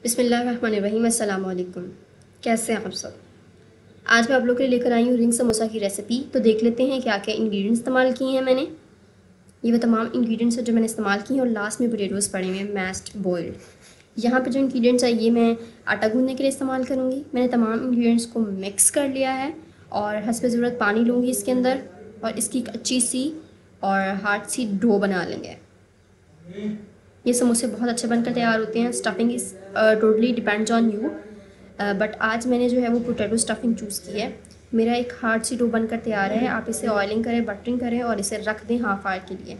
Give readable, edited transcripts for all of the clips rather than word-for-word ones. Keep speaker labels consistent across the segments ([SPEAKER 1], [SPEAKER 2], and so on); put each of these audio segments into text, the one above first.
[SPEAKER 1] बिस्मिल्लाहिर्रहमानिर्रहीम। अस्सलाम वालेकुम। कैसे हैं आप सब? आज मैं आप लोगों के लिए लेकर आई हूँ रिंग समोसा की रेसिपी। तो देख लेते हैं क्या क्या इंग्रेडिएंट्स इस्तेमाल किए हैं मैंने। ये वो तमाम इंग्रेडिएंट्स हैं जो मैंने इस्तेमाल किए हैं और लास्ट में पोटैटोज़ पड़े हुए हैं मैश्ड बॉयल्ड। यहाँ पे जो इंग्रेडिएंट्स है ये मैं आटा गूंदने के लिए इस्तेमाल करूँगी। मैंने तमाम इंग्रेडिएंट्स को मिक्स कर लिया है और हस्ब ज़रूरत पानी लूँगी इसके अंदर और इसकी एक अच्छी सी और हार्ड सी डो बना लेंगे। ये समोसे बहुत अच्छे बनकर तैयार होते हैं। Stuffing is totally depends on you, but आज मैंने जो है वो पोटैटो स्टफिंग चूज़ की है। मेरा एक हार्ड सी डो बनकर तैयार है। आप इसे ऑयलिंग करें, बटरिंग करें और इसे रख दें हाफ आवर के लिए।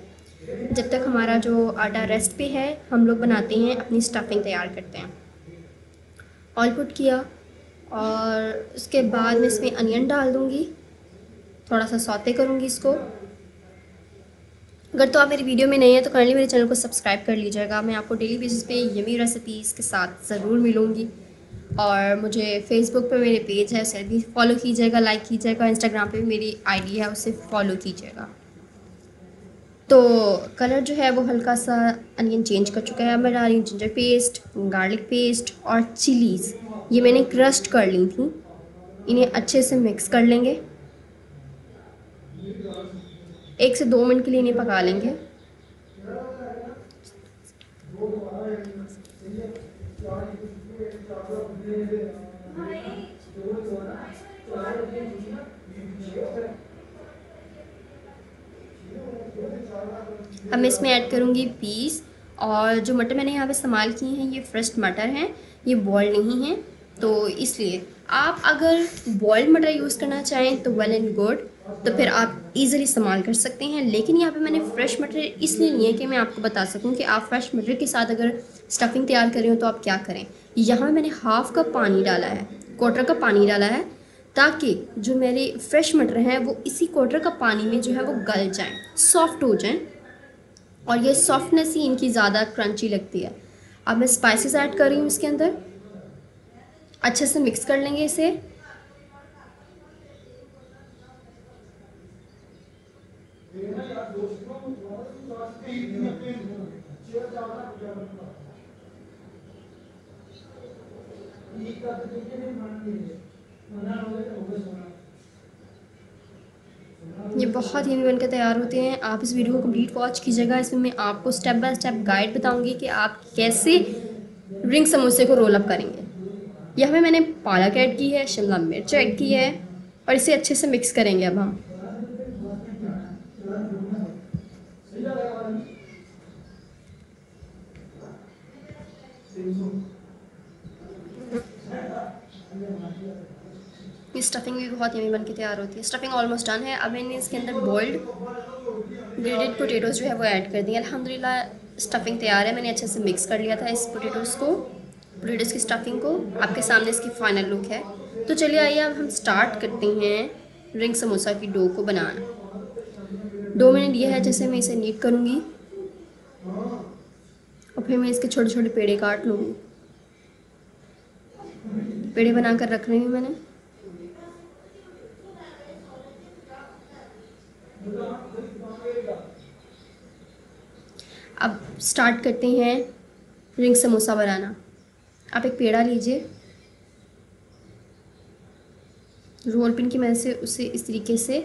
[SPEAKER 1] जब तक हमारा जो आटा रेस्ट पे है हम लोग बनाते हैं अपनी स्टफिंग तैयार करते हैं। ऑयल पुट किया और उसके बाद मैं इसमें अनियन डाल दूँगी, थोड़ा सा सौते करूँगी इसको। अगर तो आप मेरी वीडियो में नए हैं तो काइंडली मेरे चैनल को सब्सक्राइब कर लीजिएगा। मैं आपको डेली बेसिस पे यमी रेसिपीज़ के साथ ज़रूर मिलूँगी। और मुझे फेसबुक पे मेरे पेज है उसे भी फॉलो कीजिएगा, लाइक कीजिएगा। इंस्टाग्राम पे भी मेरी आईडी है उसे फॉलो कीजिएगा। तो कलर जो है वो हल्का सा अनियन चेंज कर चुका है। अब मैं डाल रही हूँ जिंजर पेस्ट, गार्लिक पेस्ट और चिलीज़। ये मैंने क्रस्ट कर ली थी। इन्हें अच्छे से मिक्स कर लेंगे। 1 से 2 मिनट के लिए इन्हें पका लेंगे। अब मैं इसमें ऐड करूँगी पीस। और जो मटर मैंने यहाँ पे इस्तेमाल किए हैं ये फ्रेश मटर हैं, ये बॉइल्ड नहीं हैं। तो इसलिए आप अगर बॉइल्ड मटर यूज़ करना चाहें तो वेल एंड गुड, तो फिर आप इजीली इस्तेमाल कर सकते हैं। लेकिन यहाँ पे मैंने फ़्रेश मटर इसलिए लिए है कि मैं आपको बता सकूँ कि आप फ्रेश मटर के साथ अगर स्टफिंग तैयार कर रहे हो तो आप क्या करें। यहाँ पे मैंने हाफ़ कप पानी डाला है, क्वार्टर कप पानी डाला है, ताकि जो मेरे फ्रेश मटर हैं वो इसी क्वार्टर कप पानी में जो है वो गल जाएँ, सॉफ्ट हो जाएँ। और ये सॉफ्टनेस ही इनकी ज़्यादा क्रंची लगती है। अब मैं स्पाइसेस ऐड कर रही हूँ इसके अंदर। अच्छे से मिक्स कर लेंगे इसे। ये बहुत ही बनकर तैयार होते हैं। आप इस वीडियो को कंप्लीट वॉच कीजिएगा। इसमें मैं आपको स्टेप बाय स्टेप गाइड बताऊंगी कि आप कैसे रिंग समोसे को रोल अप करेंगे। यहाँ पे मैंने पालक ऐड की है, शिमला मिर्च ऐड की है और इसे अच्छे से मिक्स करेंगे अब हम। ये स्टफिंग भी बहुत यमी बन के तैयार होती है। स्टफिंग ऑलमोस्ट डन है। अब मैंने इसके अंदर बॉइल्ड ग्रेटेड पोटैटोज़ जो है वो ऐड कर दिए। अल्हम्दुलिल्लाह स्टफिंग तैयार है। मैंने अच्छे से मिक्स कर लिया था इस पोटैटोज़ की स्टफिंग को। आपके सामने इसकी फाइनल लुक है। तो चलिए आइए अब हम स्टार्ट करते हैं रिंग समोसा की डो को बनाना। 2 मिनट ये है जैसे मैं इसे नीट करूँगी और फिर मैं इसके छोटे छोटे पेड़े काट लूँगी। पेड़े बनाकर रख रही हूँ मैंने। अब स्टार्ट करते हैं रिंग समोसा बनाना। आप एक पेड़ा लीजिए, रोल पिन की मदद से उसे इस तरीके से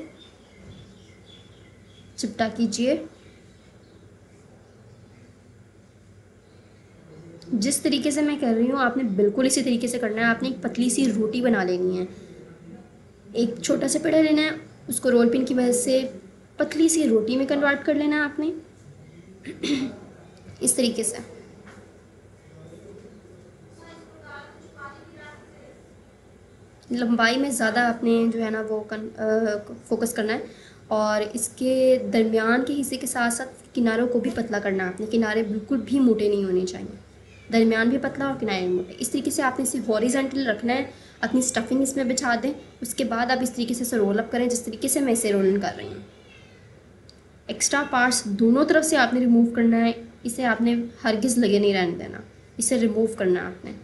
[SPEAKER 1] चिपटा कीजिए। जिस तरीके से मैं कर रही हूँ आपने बिल्कुल इसी तरीके से करना है। आपने एक पतली सी रोटी बना लेनी है। एक छोटा सा पेड़ा लेना है, उसको रोल पिन की मदद से पतली सी रोटी में कन्वर्ट कर लेना है आपने इस तरीके से। लंबाई में ज़्यादा आपने जो है ना वो फोकस करना है और इसके दरमियान के हिस्से के साथ साथ किनारों को भी पतला करना है आपने। किनारे बिल्कुल भी मोटे नहीं होने चाहिए, दरमियान भी पतला और किनारे मोटे। इस तरीके से आपने इसे हॉरिजॉन्टल रखना है। अपनी स्टफिंग इसमें बिछा दें। उसके बाद आप इस तरीके से इसे रोल अप करें जिस तरीके से मैं इसे रोल कर रही हूँ। एक्स्ट्रा पार्ट्स दोनों तरफ से आपने रिमूव करना है। इसे आपने हरगिज़ लगे नहीं रहने देना, इसे रिमूव करना है आपने।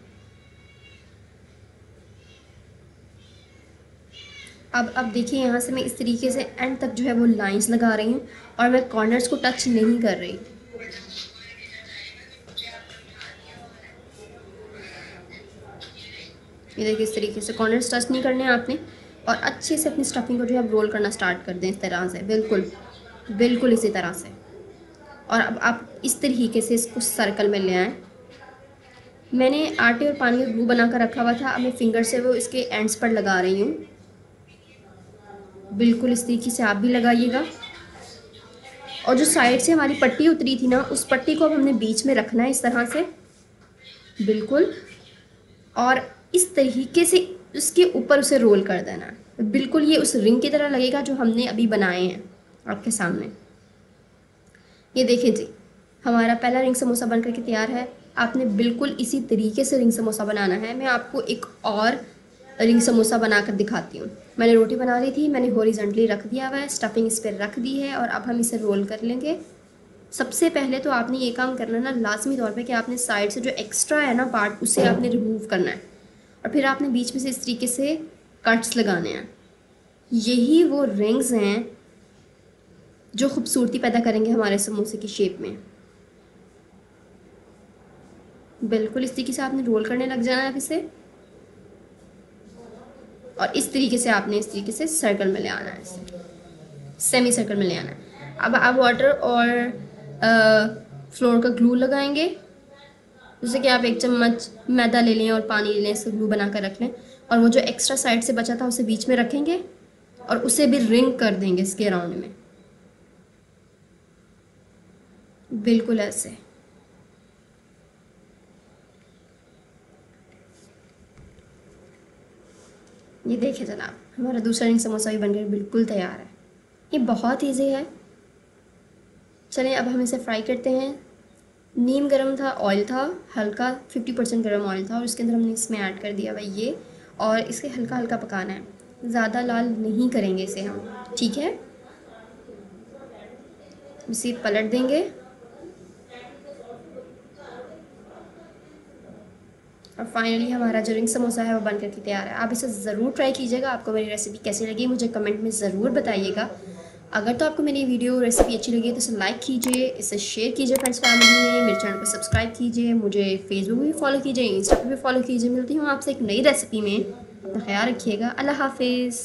[SPEAKER 1] अब देखिए यहाँ से मैं इस तरीके से एंड तक जो है वो लाइंस लगा रही हूँ और मैं कॉर्नर्स को टच नहीं कर रही। ये देखिए इस तरीके से कॉर्नर्स टच नहीं करने हैं आपने, और अच्छे से अपनी स्टफिंग को जो है रोल करना स्टार्ट कर दें इस तरह से, बिल्कुल बिल्कुल इसी तरह से। और अब आप इस तरीके से इसको सर्कल में ले आएँ। मैंने आटे और पानी का ग्लू बना कर रखा हुआ था, अब मैं फिंगर से वो इसके एंड्स पर लगा रही हूँ। बिल्कुल इस तरीके से आप भी लगाइएगा। और जो साइड से हमारी पट्टी उतरी थी ना, उस पट्टी को अब हमने बीच में रखना है इस तरह से, बिल्कुल। और इस तरीके से उसके ऊपर उसे रोल कर देना है, बिल्कुल ये उस रिंग की तरह लगेगा जो हमने अभी बनाए हैं आपके सामने। ये देखें जी, हमारा पहला रिंग समोसा बन करके तैयार है। आपने बिल्कुल इसी तरीके से रिंग समोसा बनाना है। मैं आपको एक और रिंग समोसा बनाकर दिखाती हूँ। मैंने रोटी बना ली थी, मैंने हॉरिजॉन्टली रख दिया हुआ है, स्टफिंग इस पर रख दी है, और अब हम इसे रोल कर लेंगे। सबसे पहले तो आपने ये काम करना है ना लाजमी तौर पे कि आपने साइड से जो एक्स्ट्रा है ना पार्ट, उसे आपने रिमूव करना है, और फिर आपने बीच में से इस तरीके से कट्स लगाने हैं। यही वो रिंग्स हैं जो खूबसूरती पैदा करेंगे हमारे समोसे की शेप में। बिल्कुल इस तरीके से आपने रोल करने लग जाना है अब इसे, और इस तरीके से आपने इस तरीके से सर्कल में ले आना है, इसे सेमी सर्कल में ले आना है। अब आप वाटर और फ्लोर का ग्लू लगाएंगे, जैसे कि आप 1 चम्मच मैदा ले लें और पानी ले लें, इसे ग्लू बना कर रख लें, और वो जो एक्स्ट्रा साइड से बचा था उसे बीच में रखेंगे और उसे भी रिंग कर देंगे इसके राउंड में, बिल्कुल ऐसे। ये देखिए जनाब, हमारा दूसरा रिंग समोसा भी बनकर बिल्कुल तैयार है। ये बहुत ईजी है। चलें अब हम इसे फ्राई करते हैं। नीम गरम था, ऑयल था हल्का, 50% गरम ऑयल था, और उसके अंदर हमने इसमें ऐड कर दिया भाई ये, और इसे हल्का हल्का पकाना है, ज़्यादा लाल नहीं करेंगे इसे हम, ठीक है। इसे पलट देंगे, और फाइनली हमारा जो रिंग समोसा है वो बन करके तैयार है। आप इसे ज़रूर ट्राई कीजिएगा। आपको मेरी रेसिपी कैसी लगी मुझे कमेंट में ज़रूर बताइएगा। अगर तो आपको मेरी वीडियो रेसिपी अच्छी लगी तो इसे लाइक कीजिए, इसे शेयर कीजिए फ्रेंड्स फैमिली में, मेरे चैनल को सब्सक्राइब कीजिए, मुझे फेसबुक भी फॉलो कीजिए, इंस्टा पर भी फॉलो कीजिए। मिलती हूँ आपसे एक नई रेसिपी में, अपना ख्याल रखिएगा। अल्लाह हाफिज़।